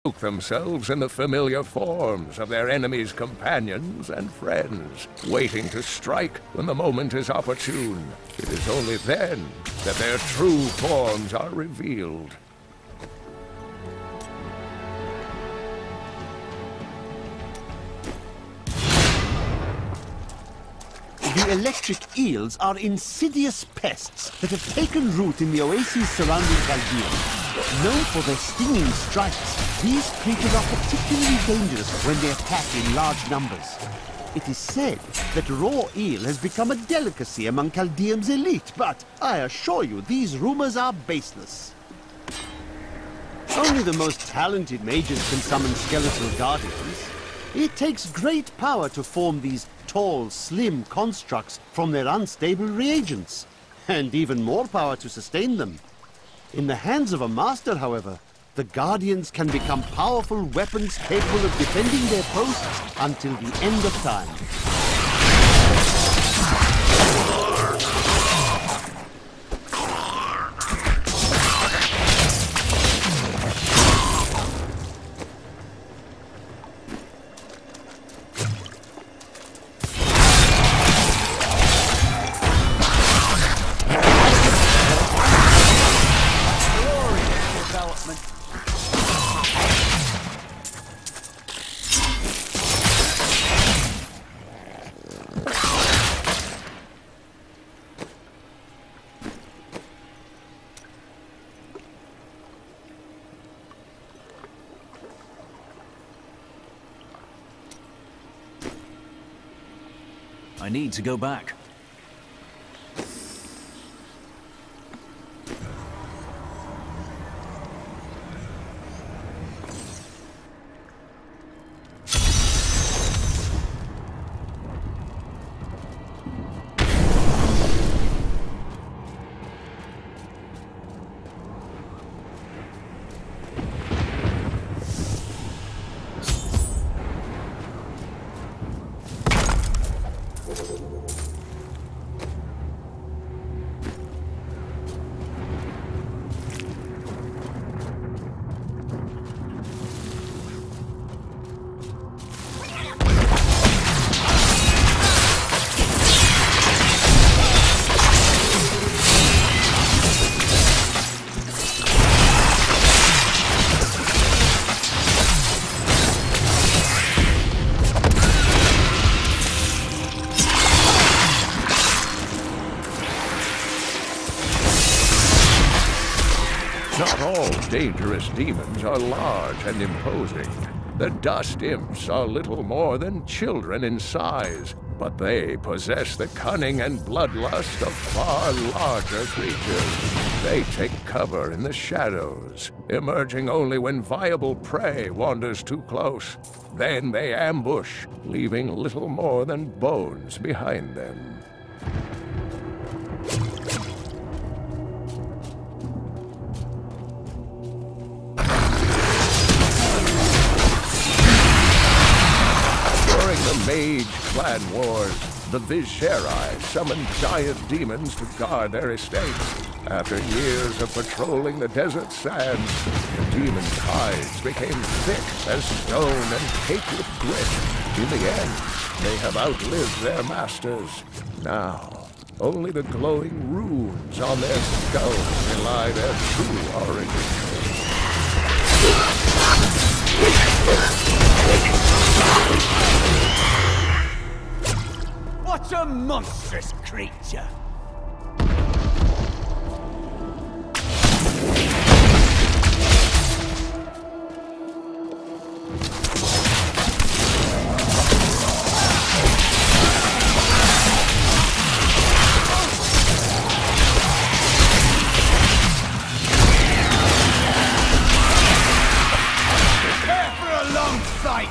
cloak themselves in the familiar forms of their enemies' companions and friends, waiting to strike when the moment is opportune. It is only then that their true forms are revealed. The electric eels are insidious pests that have taken root in the oases surrounding Chaldea. Known for their stinging strikes, these creatures are particularly dangerous when they attack in large numbers. It is said that raw eel has become a delicacy among Chaldeum's elite, but I assure you these rumors are baseless. Only the most talented mages can summon skeletal guardians. It takes great power to form these tall, slim constructs from their unstable reagents, and even more power to sustain them. In the hands of a master, however, the Guardians can become powerful weapons capable of defending their posts until the end of time. I need to go back. Not all dangerous demons are large and imposing. The dust imps are little more than children in size, but they possess the cunning and bloodlust of far larger creatures. They take cover in the shadows, emerging only when viable prey wanders too close. Then they ambush, leaving little more than bones behind them. Mage clan wars, the Visceri summoned giant demons to guard their estates. After years of patrolling the desert sands, the demon tides became thick as stone and caked with grit. In the end, they have outlived their masters. Now, only the glowing runes on their skulls belie their true origin. What a monstrous creature! Prepare for a long fight!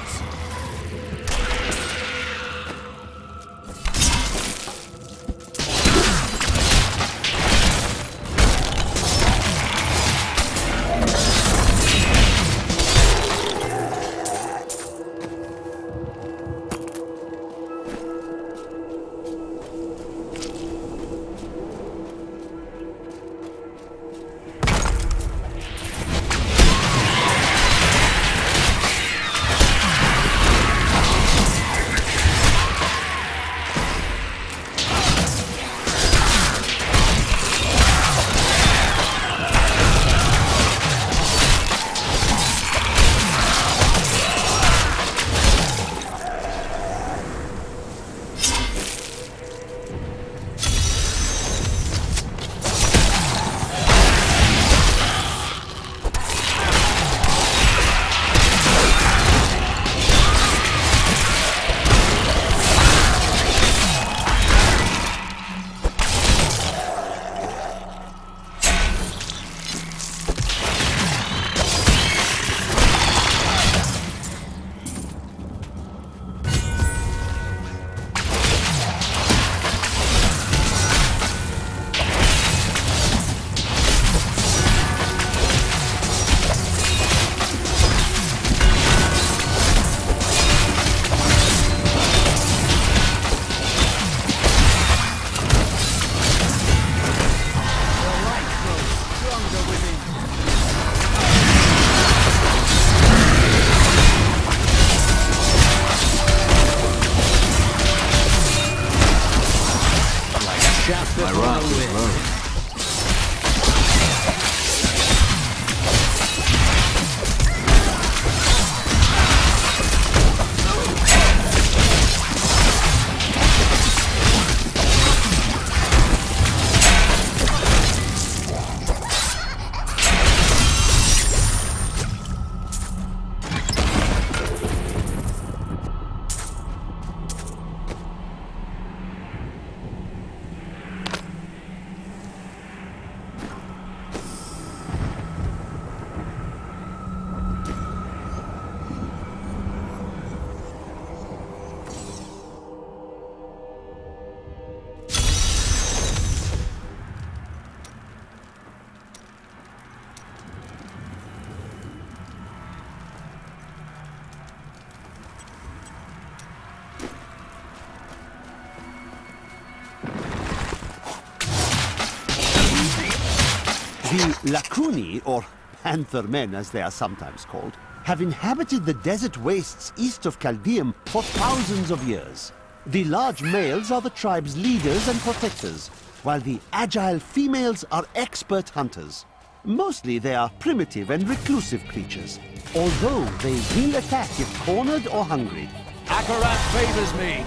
The Lacuni, or Panther Men as they are sometimes called, have inhabited the desert wastes east of Chaldeum for thousands of years. The large males are the tribe's leaders and protectors, while the agile females are expert hunters. Mostly they are primitive and reclusive creatures, although they will attack if cornered or hungry. Akarat favors me.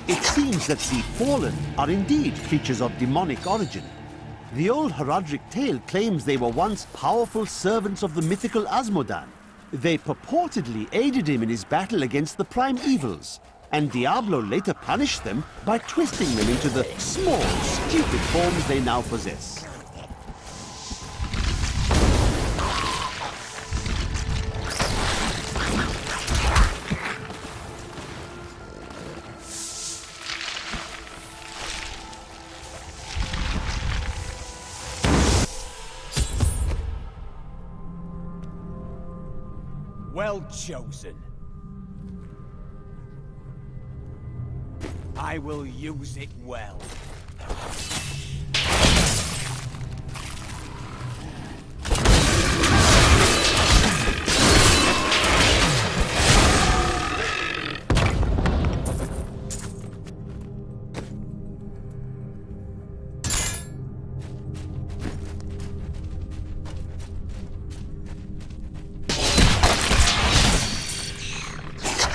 It seems that the Fallen are indeed creatures of demonic origin. The old heraldic tale claims they were once powerful servants of the mythical Asmodan. They purportedly aided him in his battle against the prime evils, and Diablo later punished them by twisting them into the small, stupid forms they now possess. Well chosen. I will use it well.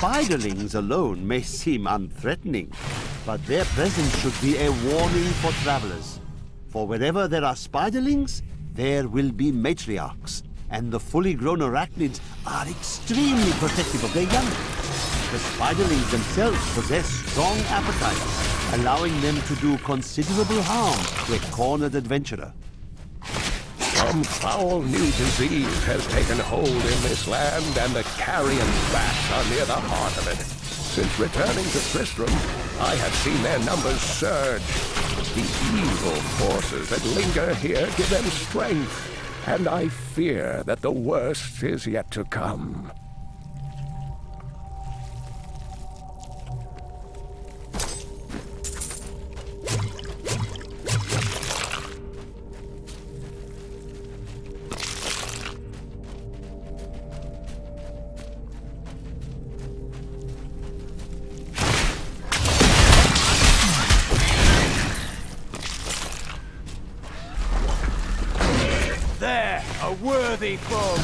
Spiderlings alone may seem unthreatening, but their presence should be a warning for travelers. For wherever there are spiderlings, there will be matriarchs, and the fully grown arachnids are extremely protective of their young. The spiderlings themselves possess strong appetites, allowing them to do considerable harm to a cornered adventurer. Some foul new disease has taken hold in this land, and the carrion bats are near the heart of it. Since returning to Tristram, I have seen their numbers surge. The evil forces that linger here give them strength, and I fear that the worst is yet to come. There, a worthy foe.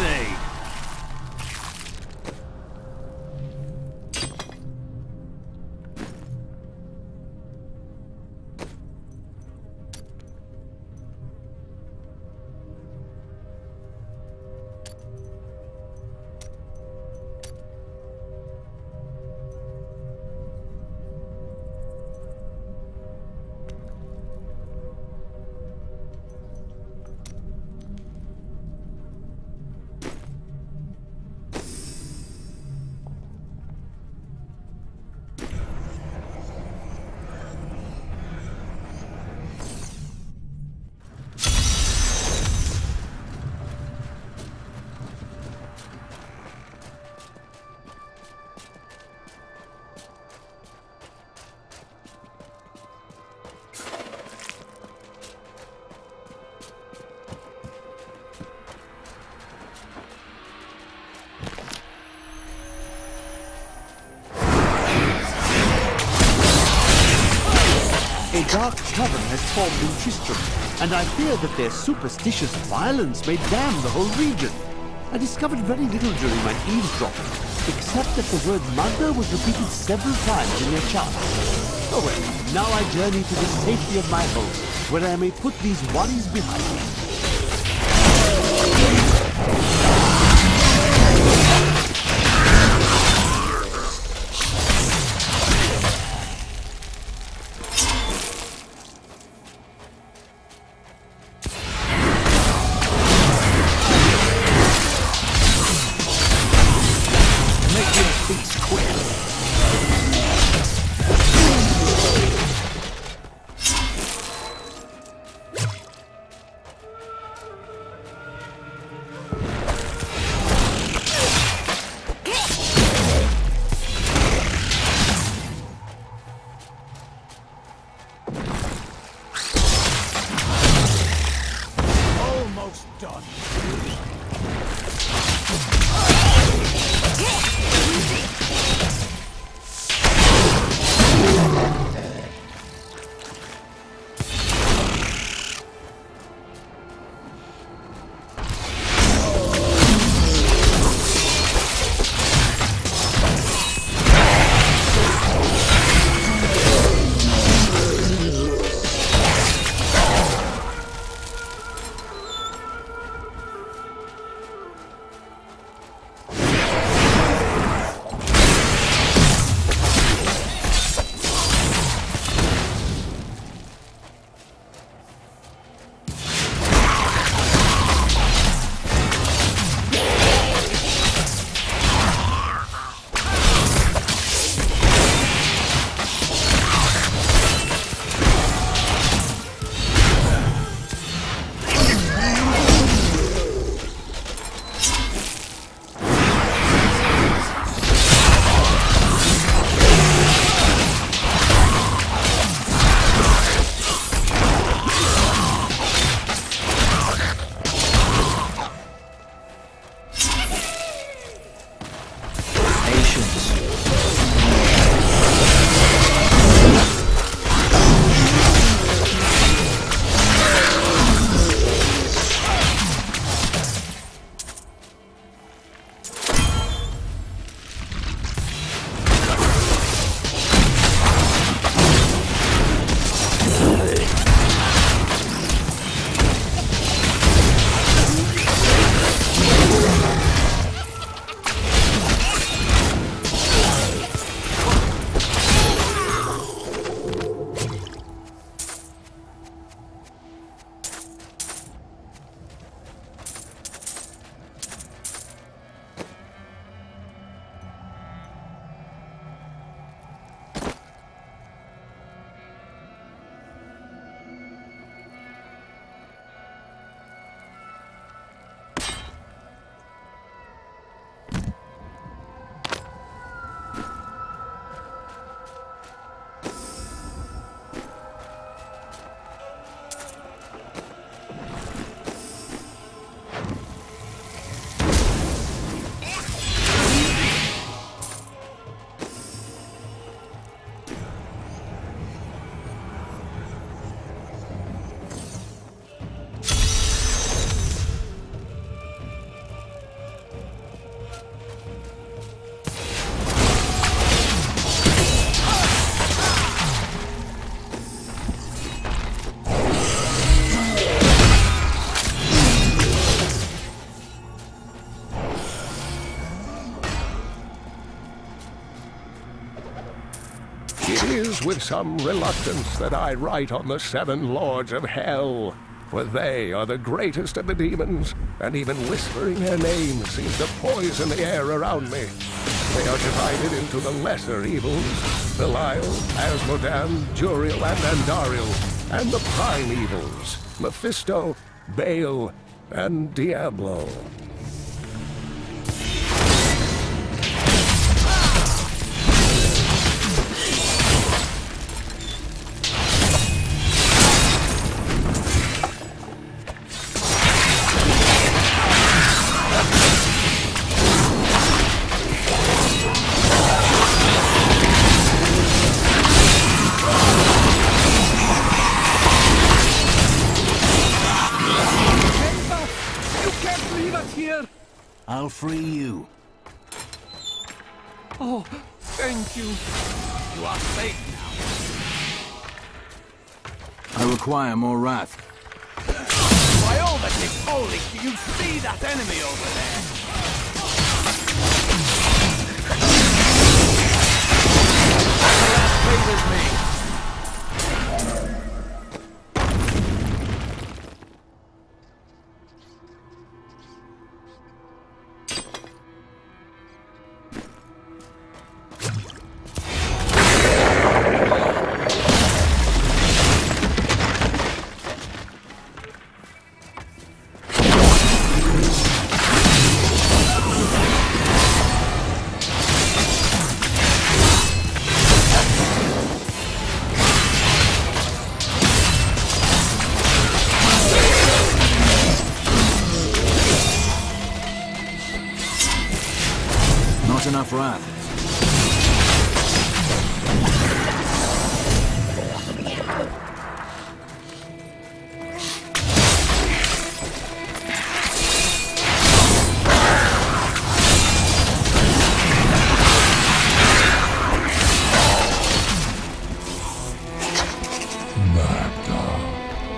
say? A dark coven has formed in Tristram, and I fear that their superstitious violence may damn the whole region. I discovered very little during my eavesdropping, except that the word mother was repeated several times in their charts. Oh well, now I journey to the safety of my home, where I may put these worries behind me. is with some reluctance that I write on the 7 lords of hell, for they are the greatest of the demons, and even whispering their names seems to poison the air around me. They are divided into the lesser evils, Belial, Asmodan, Juriel, and Andariel, and the prime evils, Mephisto, Baal, and Diablo. I'll free you. Oh, thank you. You are safe now. I require more wrath. By all that is holy, do you see that enemy over there? That favors me. Not enough wrath.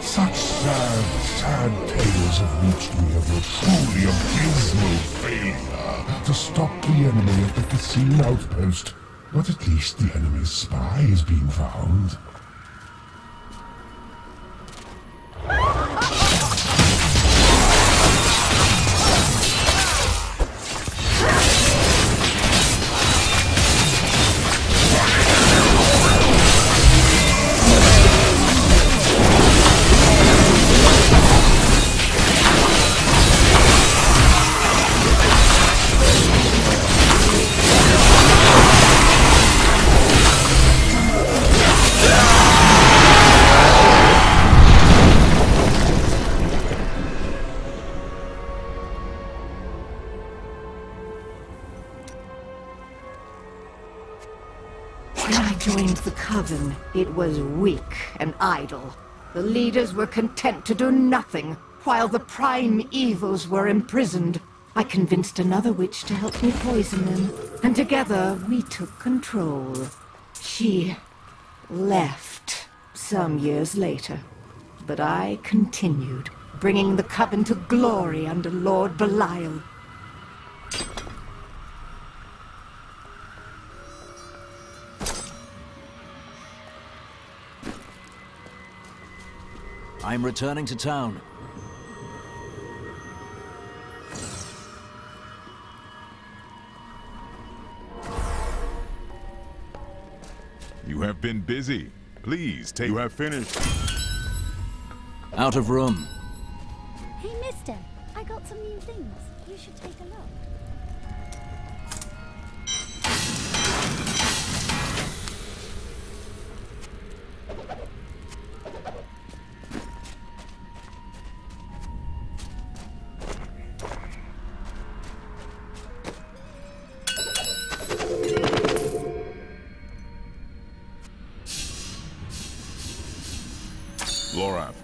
Such sad tales have reached me of your truly abysmal failure to stop the enemy at the casino outpost. But at least the enemy's spy is being found. When I joined the Coven, it was weak and idle. The leaders were content to do nothing, while the prime evils were imprisoned. I convinced another witch to help me poison them, and together we took control. She left some years later, but I continued, bringing the Coven to glory under Lord Belial. I'm returning to town. You have been busy. Please, take... You have finished. Out of room. Hey, mister, I got some new things. You should take a look. Lorath,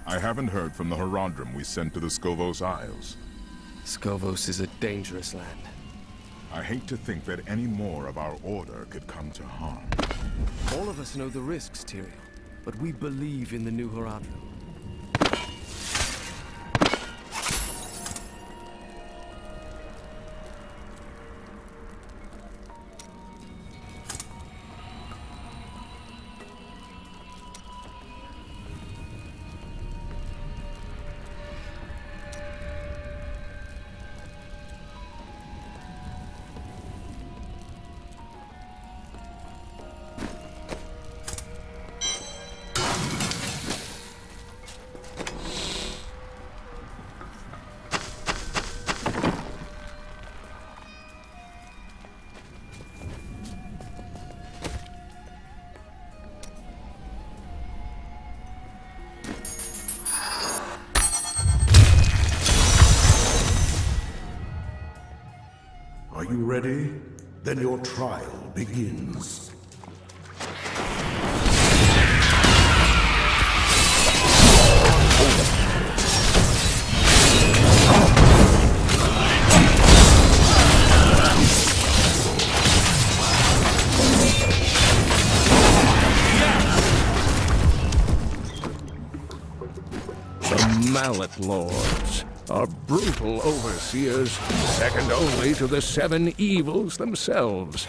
I haven't heard from the Herondrum we sent to the Skovos Isles. Skovos is a dangerous land. I hate to think that any more of our order could come to harm. All of us know the risks, Tyrael, but we believe in the new Herondrum. you ready? Then your trial begins. The Mallet Lords are brutal overseers, second only to the 7 evils themselves.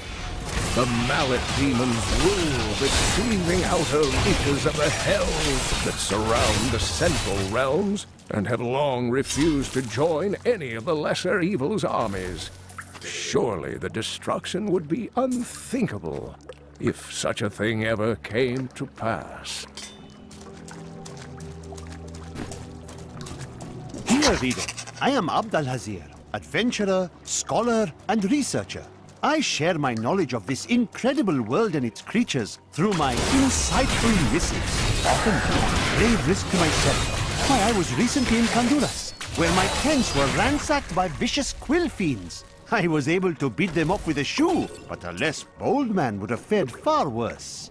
The Mallet Demons rule the seething outer reaches of the hells that surround the central realms, and have long refused to join any of the lesser evils' armies. Surely the destruction would be unthinkable if such a thing ever came to pass. Dear reader, I am Abd al-Hazir, adventurer, scholar, and researcher. I share my knowledge of this incredible world and its creatures through my insightful missives, often at grave risk to myself. Why, I was recently in Honduras, where my tents were ransacked by vicious quill fiends. I was able to beat them off with a shoe, but a less bold man would have fared far worse.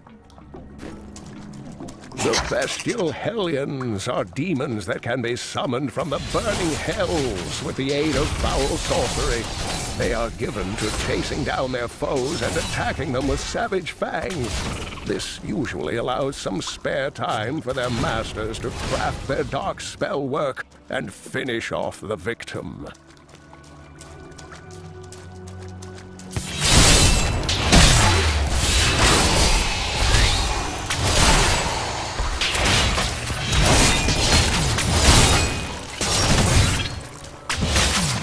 The bestial hellions are demons that can be summoned from the burning hells with the aid of foul sorcery. They are given to chasing down their foes and attacking them with savage fangs. This usually allows some spare time for their masters to craft their dark spell work and finish off the victim.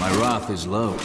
My wrath is low.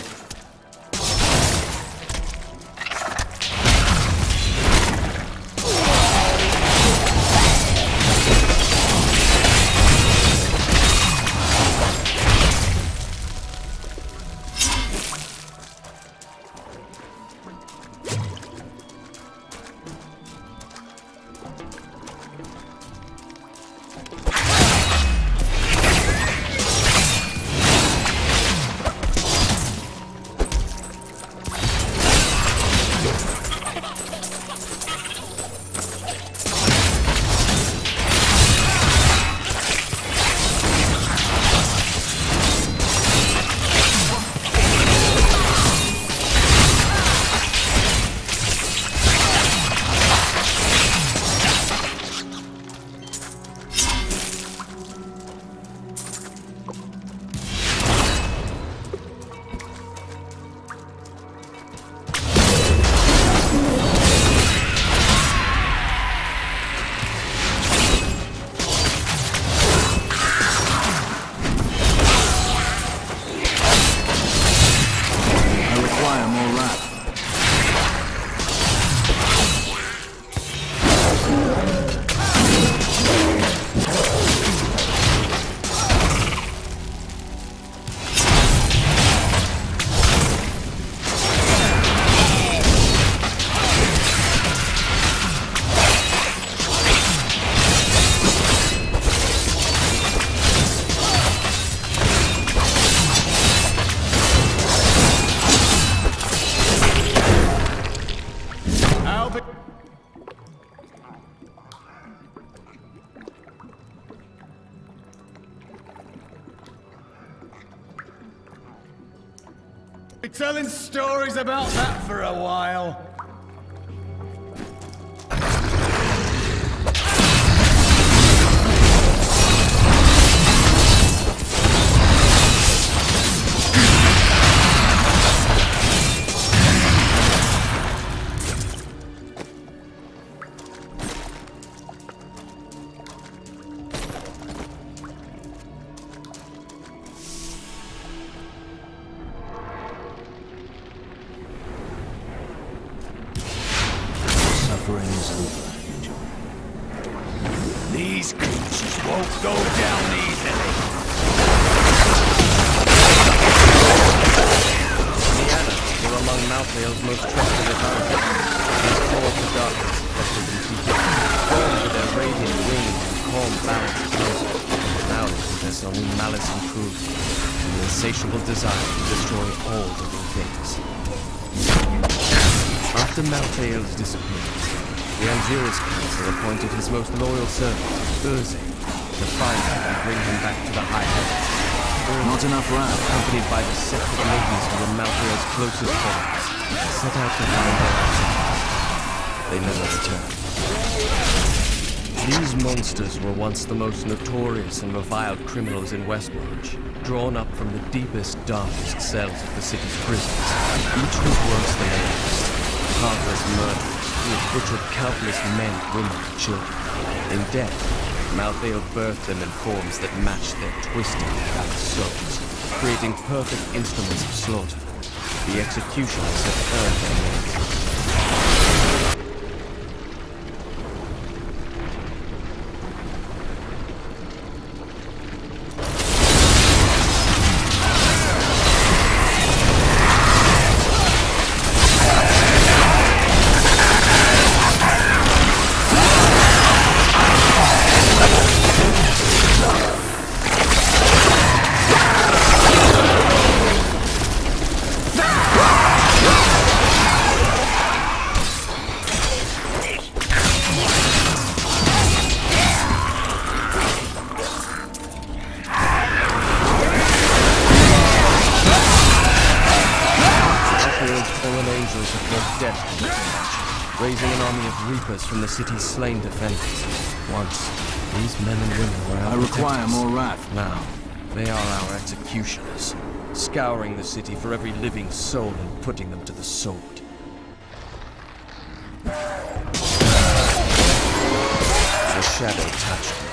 Be telling stories about that for a while. These creatures won't go down easily. Diablo were among Malthael's most trusted advisors. These calls of darkness affected them too deeply, born with their radiant wings and calm balance of music. Now they possess only malice and cruelty, and an insatiable desire to destroy all living things. After Malthael's disappearance, the Angiris Council appointed his most loyal servant, Urze, to find him and bring him back to the High Heavens. Not enough round. Accompanied by the separate ladies who were Malthael's closest followers, set out to find their ancestors. They never returned. These monsters were once the most notorious and reviled criminals in Westmarch, drawn up from the deepest, darkest cells of the city's prisons. Each was worse than the next. Heartless murderers who had butchered countless men, women, and children. In death, Malthael birthed them in forms that matched their twisted, callous souls, creating perfect instruments of slaughter. The executioners had earned their name. Raising an army of reapers from the city's slain defenders. Once, these men and women were our protectors. require more wrath. Now, they are our executioners, scouring the city for every living soul and putting them to the sword. The shadow touched me,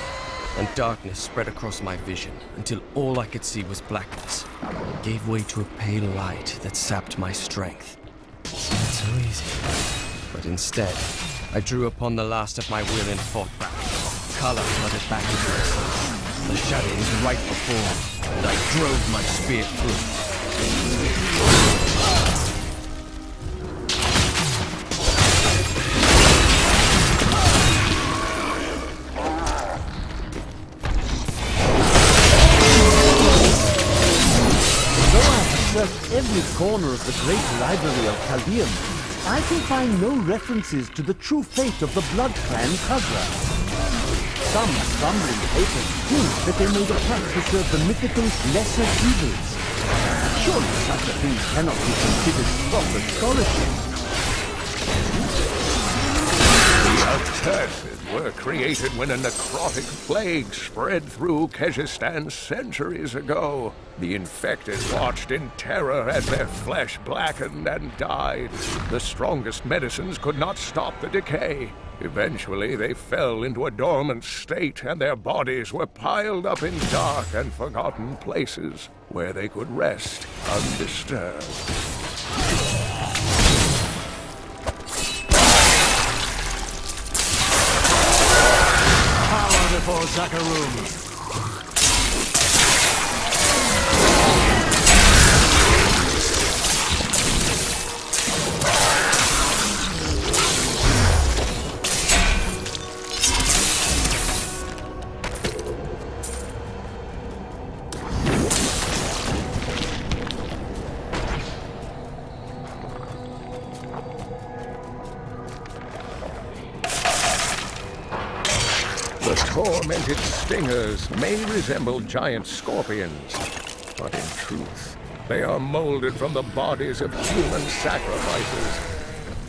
and darkness spread across my vision until all I could see was blackness. It gave way to a pale light that sapped my strength. It's not so easy. But instead, I drew upon the last of my will and fought back. Color flooded back into my soul. The shadow was right before me, and I drove my spear through. Every corner of the great library of Chaldean, I can find no references to the true fate of the Blood Clan Khazra. Some stumbling papers hint that they made a pact to serve the mythical lesser evils. Surely such a thing cannot be considered proper scholarship. The Accursed were created when a necrotic plague spread through Kehjistan centuries ago. The infected watched in terror as their flesh blackened and died. The strongest medicines could not stop the decay. Eventually, they fell into a dormant state, and their bodies were piled up in dark and forgotten places where they could rest undisturbed. Before Zakarum. The tormented stingers may resemble giant scorpions, but in truth, they are molded from the bodies of human sacrifices.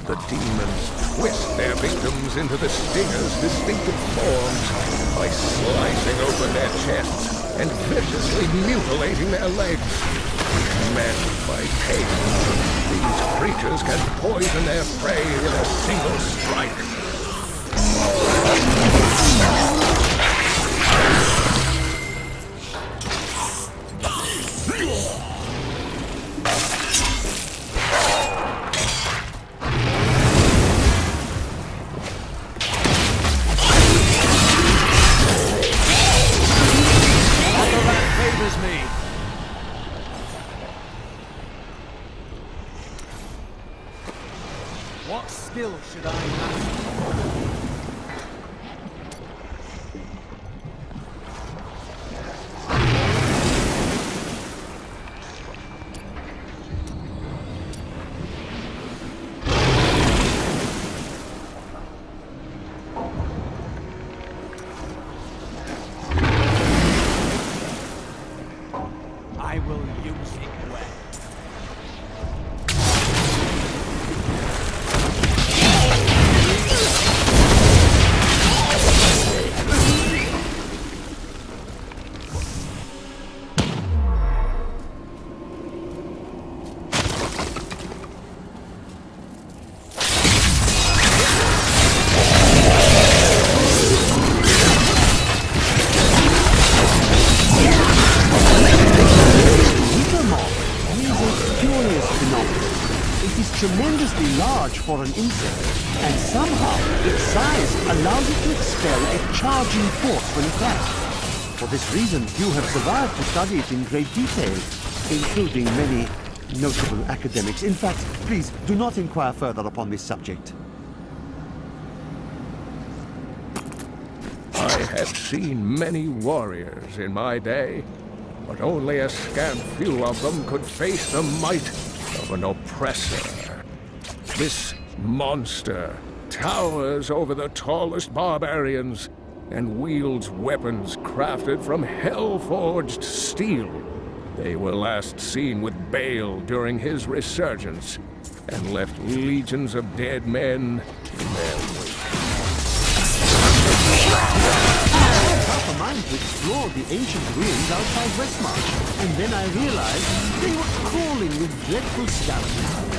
The demons twist their victims into the stingers' distinctive forms by slicing open their chests and viciously mutilating their legs. Men by pain, these creatures can poison their prey with a single strike. What skill should I master? tremendously large for an insect, and somehow its size allows it to expel a charging force when attacked. For this reason, you have survived to study it in great detail, including many notable academics. In fact, please do not inquire further upon this subject. I have seen many warriors in my day, but only a scant few of them could face the might of an oppressor. This monster towers over the tallest barbarians and wields weapons crafted from hell-forged steel. They were last seen with Baal during his resurgence, and left legions of dead men in their wake. Half a mind to explore the ancient ruins outside Westmarch, and then I realized they were crawling with dreadful skeletons.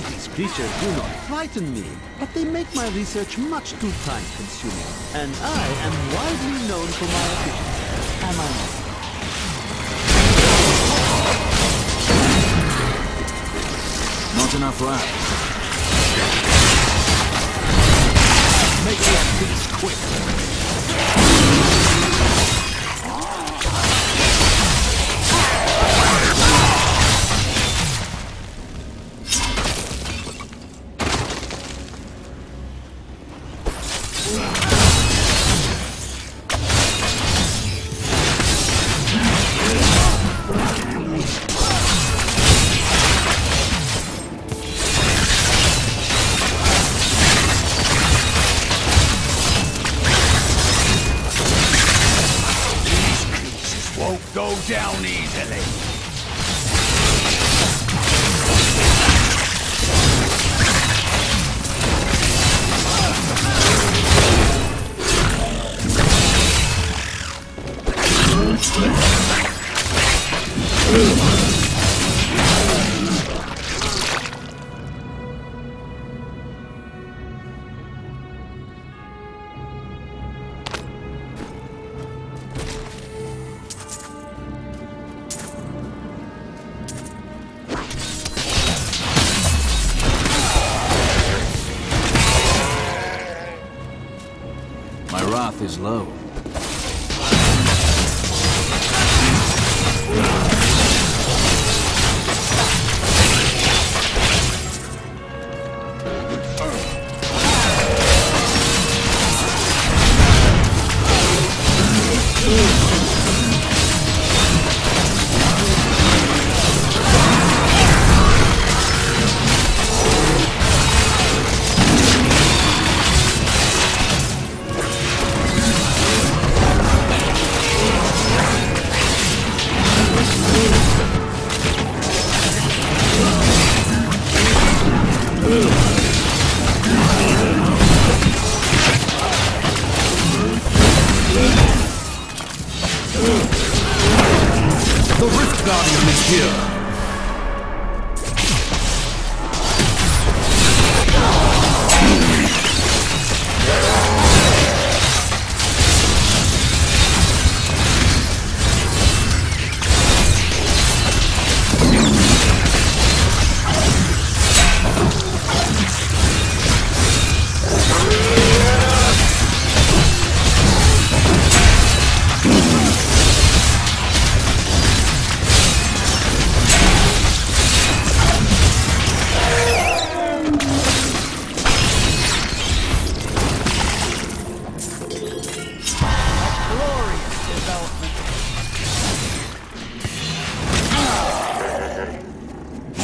These creatures do not frighten me, but they make my research much too time-consuming, and I am widely known for my efficiency. Am I not? Not enough rats. Make your peace quick. Go down easily. My wrath is low. The Rift Guardian is here!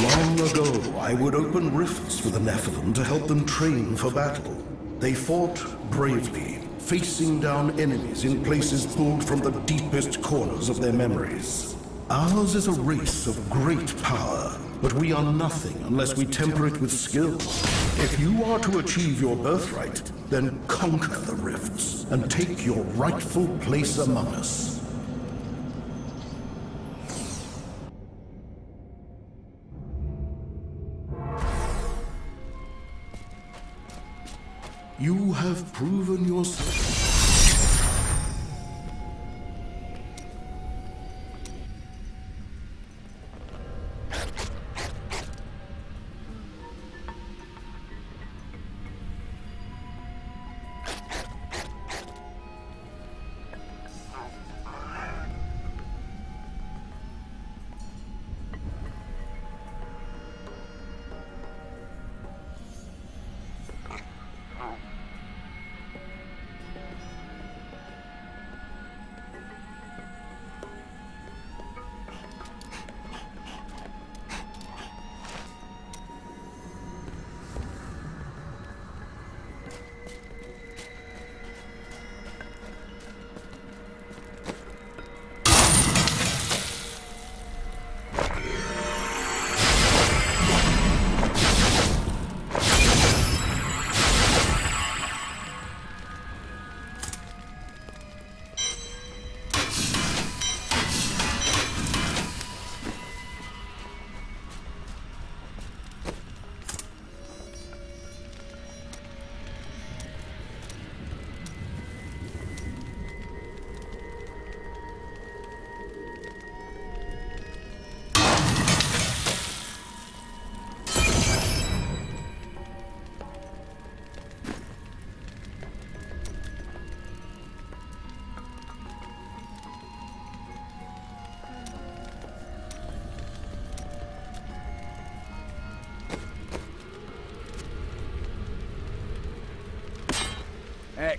Long ago, I would open rifts for the Nephilim to help them train for battle. They fought bravely, facing down enemies in places pulled from the deepest corners of their memories. Ours is a race of great power, but we are nothing unless we temper it with skill. If you are to achieve your birthright, then conquer the rifts and take your rightful place among us. You have proven yourself.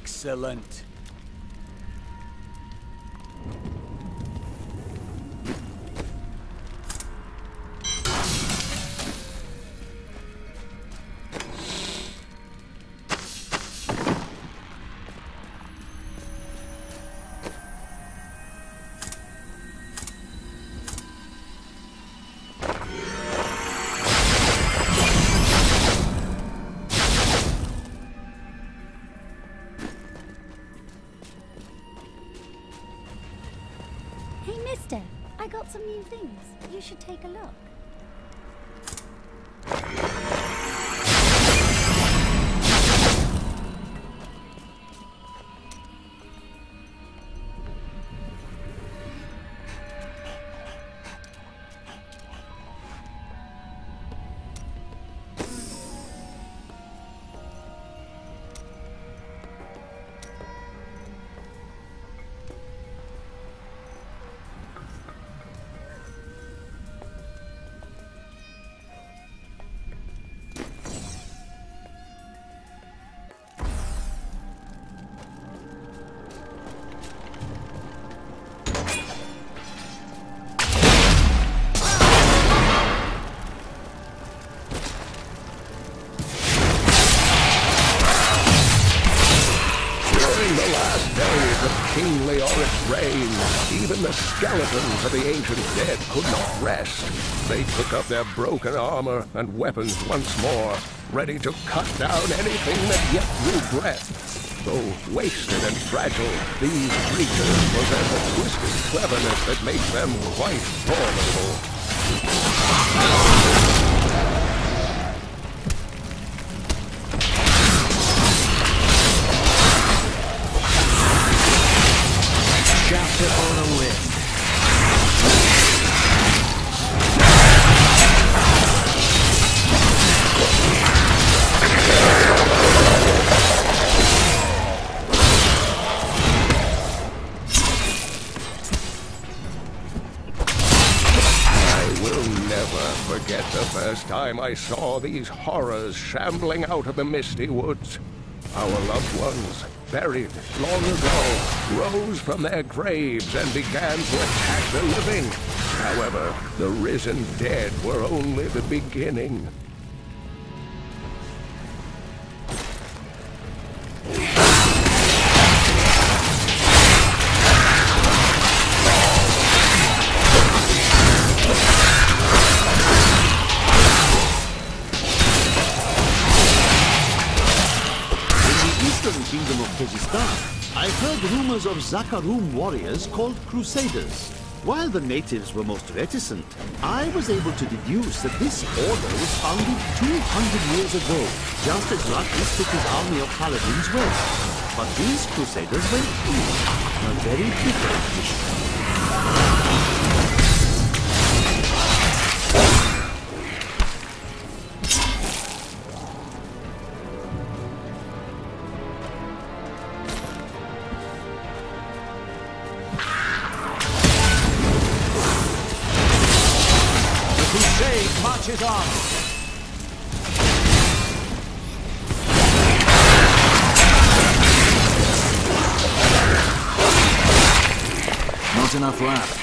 Excellent. Hey, mister, I got some new things. You should take a look. King Leoric's reign, even the skeletons of the ancient dead could not rest. They took up their broken armor and weapons once more, ready to cut down anything that yet drew breath. Though wasted and fragile, these creatures possess a twisted cleverness that makes them quite formidable. It on a win. I will never forget the first time I saw these horrors shambling out of the misty woods. Our loved ones, buried long ago, rose from their graves and began to attack the living. However, the risen dead were only the beginning. Kingdom of Kyrgyzstan, I heard rumors of Zakharum warriors called Crusaders. While the natives were most reticent, I was able to deduce that this order was founded 200 years ago, just as Rakis took his army of paladins west. But these Crusaders went east, a very different mission. Marches on! Not enough left.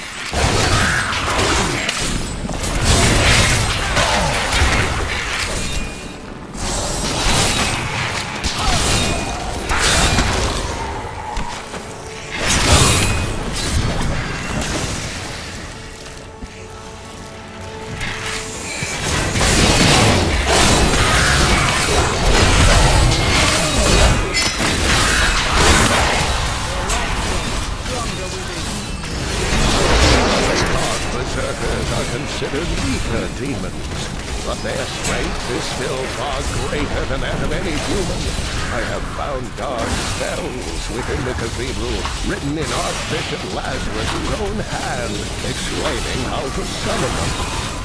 Considered weaker demons, but their strength is still far greater than that of any human. I have found dark spells within the cathedral, written in Archbishop Lazarus' own hand, explaining how to summon them.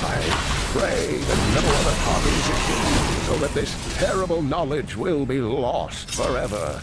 I pray that no other copies exist, so that this terrible knowledge will be lost forever.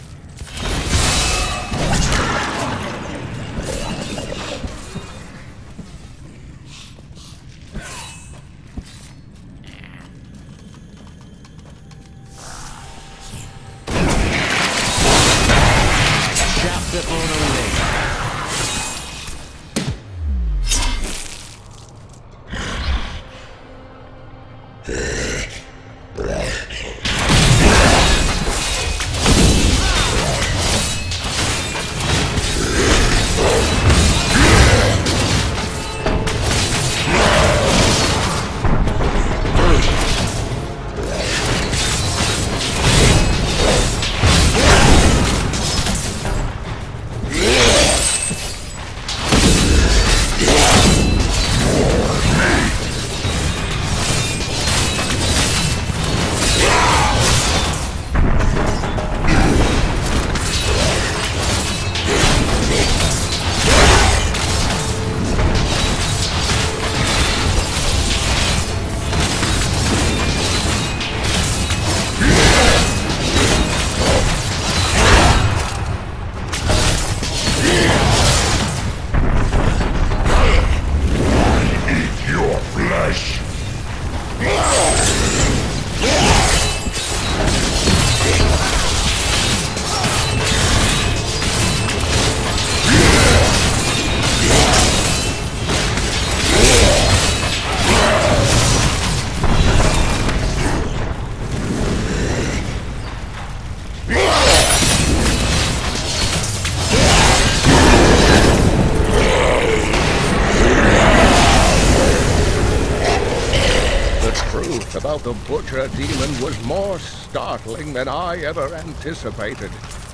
about the Butcher Demon was more startling than I ever anticipated.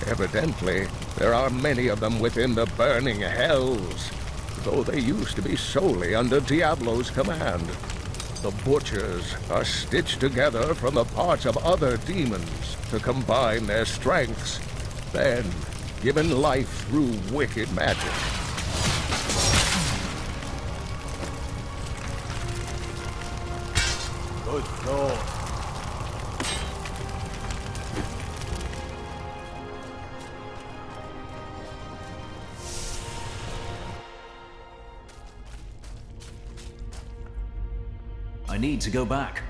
Evidently, there are many of them within the burning hells, though they used to be solely under Diablo's command. The Butchers are stitched together from the parts of other demons to combine their strengths, then given life through wicked magic. Good lord. I need to go back.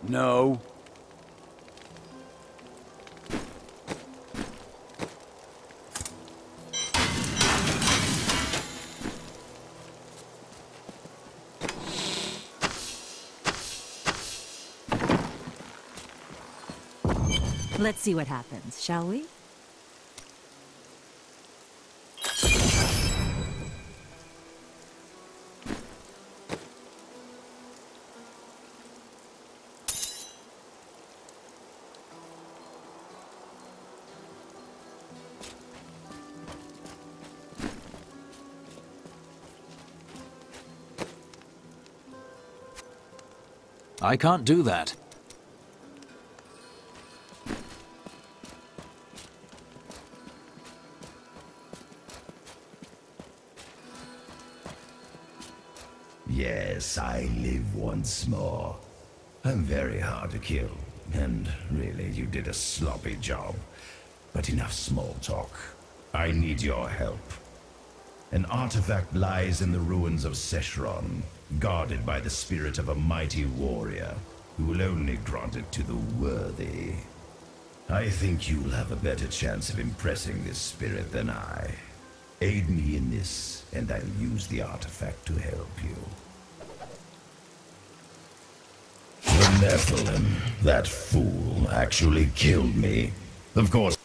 No. Let's see what happens, shall we? I can't do that. Yes, I live once more. I'm very hard to kill, and really, you did a sloppy job. But enough small talk. I need your help. An artifact lies in the ruins of Seshron, guarded by the spirit of a mighty warrior, who will only grant it to the worthy. I think you'll have a better chance of impressing this spirit than I. Aid me in this, and I'll use the artifact to help you. The Nephilim, that fool, actually killed me. Of course,